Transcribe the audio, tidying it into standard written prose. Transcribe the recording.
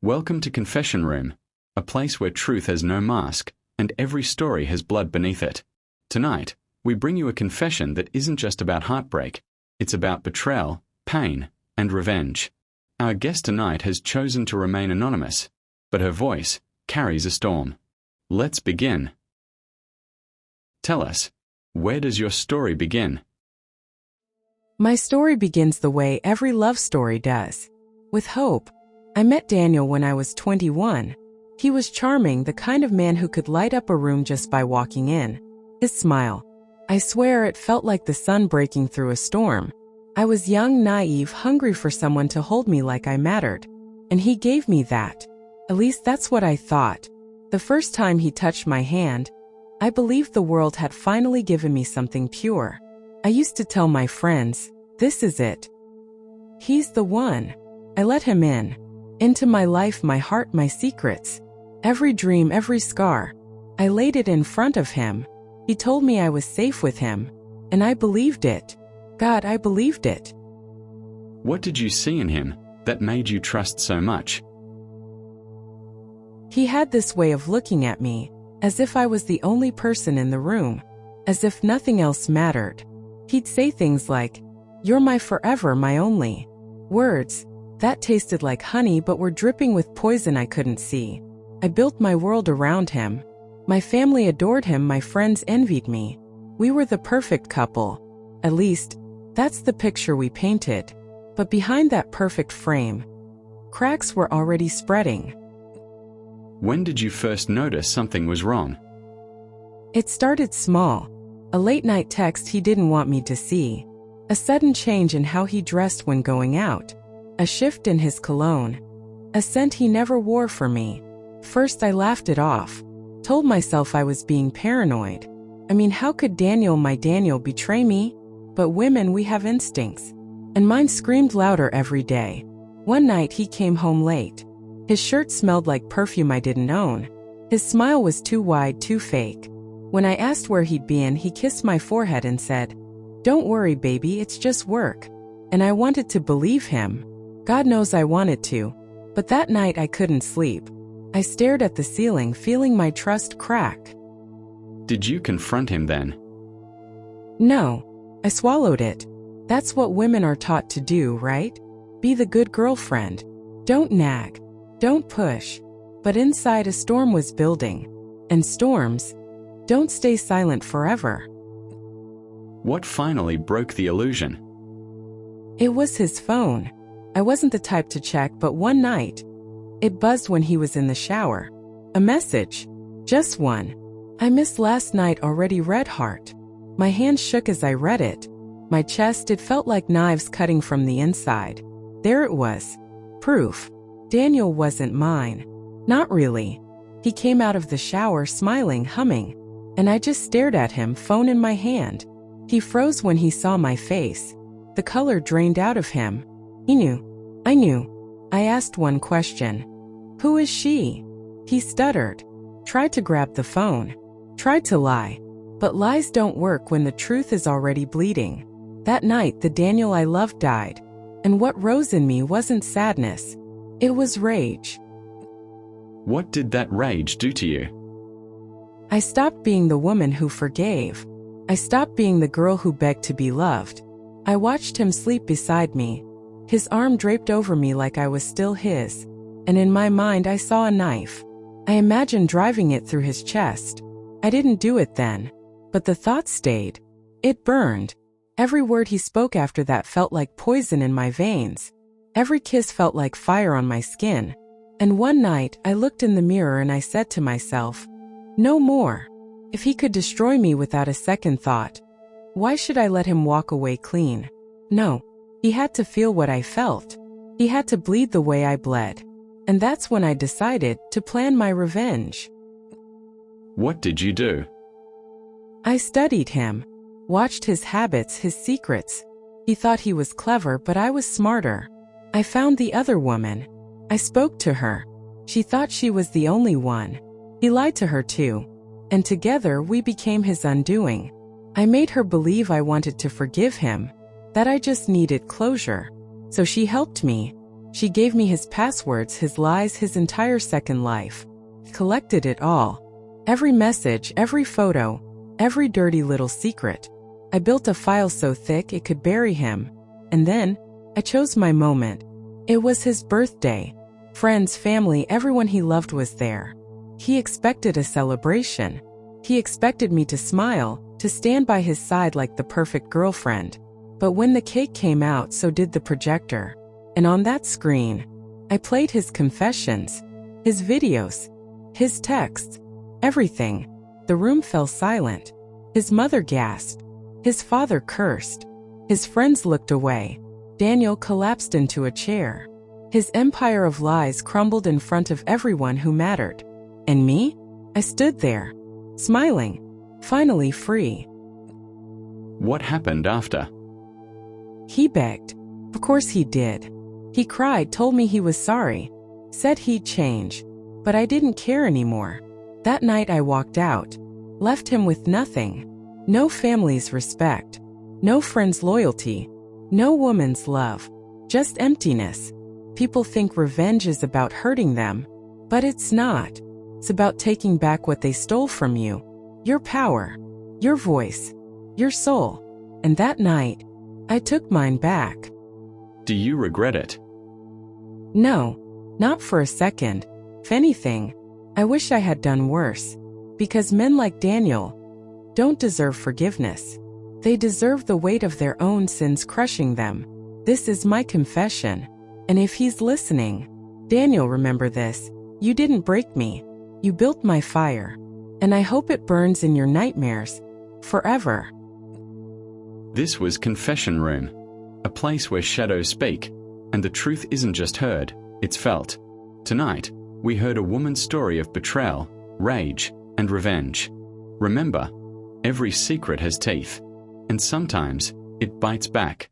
Welcome to Confession Room, a place where truth has no mask and every story has blood beneath it. Tonight, we bring you a confession that isn't just about heartbreak, it's about betrayal, pain, and revenge. Our guest tonight has chosen to remain anonymous, but her voice carries a storm. Let's begin. Tell us, where does your story begin? My story begins the way every love story does, with hope. I met Daniel when I was 21. He was charming, the kind of man who could light up a room just by walking in. His smile, I swear it felt like the sun breaking through a storm. I was young, naive, hungry for someone to hold me like I mattered. And he gave me that. At least that's what I thought. The first time he touched my hand, I believed the world had finally given me something pure. I used to tell my friends, this is it. He's the one. I let him in. Into my life, my heart, my secrets. Every dream, every scar. I laid it in front of him. He told me I was safe with him. And I believed it. God, I believed it. What did you see in him that made you trust so much? He had this way of looking at me, as if I was the only person in the room, as if nothing else mattered. He'd say things like, "You're my forever, my only." Words that tasted like honey but were dripping with poison I couldn't see. I built my world around him. My family adored him, my friends envied me. We were the perfect couple. At least, that's the picture we painted. But behind that perfect frame, cracks were already spreading. When did you first notice something was wrong? It started small. A late-night text he didn't want me to see. A sudden change in how he dressed when going out. A shift in his cologne. A scent he never wore for me. First I laughed it off. Told myself I was being paranoid. I mean, how could Daniel, my Daniel, betray me? But women, we have instincts. And mine screamed louder every day. One night he came home late. His shirt smelled like perfume I didn't own. His smile was too wide, too fake. When I asked where he'd been, he kissed my forehead and said, "Don't worry, baby, it's just work." And I wanted to believe him. God knows I wanted to. But that night I couldn't sleep. I stared at the ceiling, feeling my trust crack. Did you confront him then? No. I swallowed it. That's what women are taught to do, right? Be the good girlfriend. Don't nag. Don't push. But inside a storm was building. And storms don't stay silent forever. What finally broke the illusion? It was his phone. I wasn't the type to check, but one night, it buzzed when he was in the shower. A message. Just one. "I missed last night already, red heart." My hand shook as I read it. My chest, it felt like knives cutting from the inside. There it was. Proof. Daniel wasn't mine. Not really. He came out of the shower smiling, humming. And I just stared at him, phone in my hand. He froze when he saw my face. The color drained out of him. He knew. I knew. I asked one question. "Who is she?" He stuttered. Tried to grab the phone. Tried to lie. But lies don't work when the truth is already bleeding. That night, the Daniel I loved died. And what rose in me wasn't sadness. It was rage. What did that rage do to you? I stopped being the woman who forgave. I stopped being the girl who begged to be loved. I watched him sleep beside me. His arm draped over me like I was still his. And in my mind I saw a knife. I imagined driving it through his chest. I didn't do it then. But the thought stayed. It burned. Every word he spoke after that felt like poison in my veins. Every kiss felt like fire on my skin. And one night I looked in the mirror and I said to myself, "No more." If he could destroy me without a second thought, why should I let him walk away clean? No. He had to feel what I felt. He had to bleed the way I bled. And that's when I decided to plan my revenge. What did you do? I studied him. Watched his habits, his secrets. He thought he was clever, but I was smarter. I found the other woman. I spoke to her. She thought she was the only one. He lied to her too. And together we became his undoing. I made her believe I wanted to forgive him. that I just needed closure. So she helped me. She gave me his passwords, his lies, his entire second life. Collected it all. Every message, every photo, every dirty little secret. I built a file so thick it could bury him. And then, I chose my moment. It was his birthday. Friends, family, everyone he loved was there. He expected a celebration. He expected me to smile, to stand by his side like the perfect girlfriend. But when the cake came out, so did the projector. And on that screen, I played his confessions, his videos, his texts, everything. The room fell silent. His mother gasped. His father cursed. His friends looked away. Daniel collapsed into a chair. His empire of lies crumbled in front of everyone who mattered. And me? I stood there, smiling, finally free. What happened after? He begged. Of course he did. He cried, told me he was sorry, said he'd change. But I didn't care anymore. That night I walked out, left him with nothing. No family's respect, no friend's loyalty, no woman's love, just emptiness. People think revenge is about hurting them, but it's not. It's about taking back what they stole from you. Your power, your voice, your soul. And that night, I took mine back. Do you regret it? No, not for a second. If anything, I wish I had done worse. Because men like Daniel don't deserve forgiveness. They deserve the weight of their own sins crushing them. This is my confession. And if he's listening, Daniel, remember this. You didn't break me. You built my fire. And I hope it burns in your nightmares forever. This was Confession Room, a place where shadows speak, and the truth isn't just heard, it's felt. Tonight, we heard a woman's story of betrayal, rage, and revenge. Remember, every secret has teeth, and sometimes it bites back.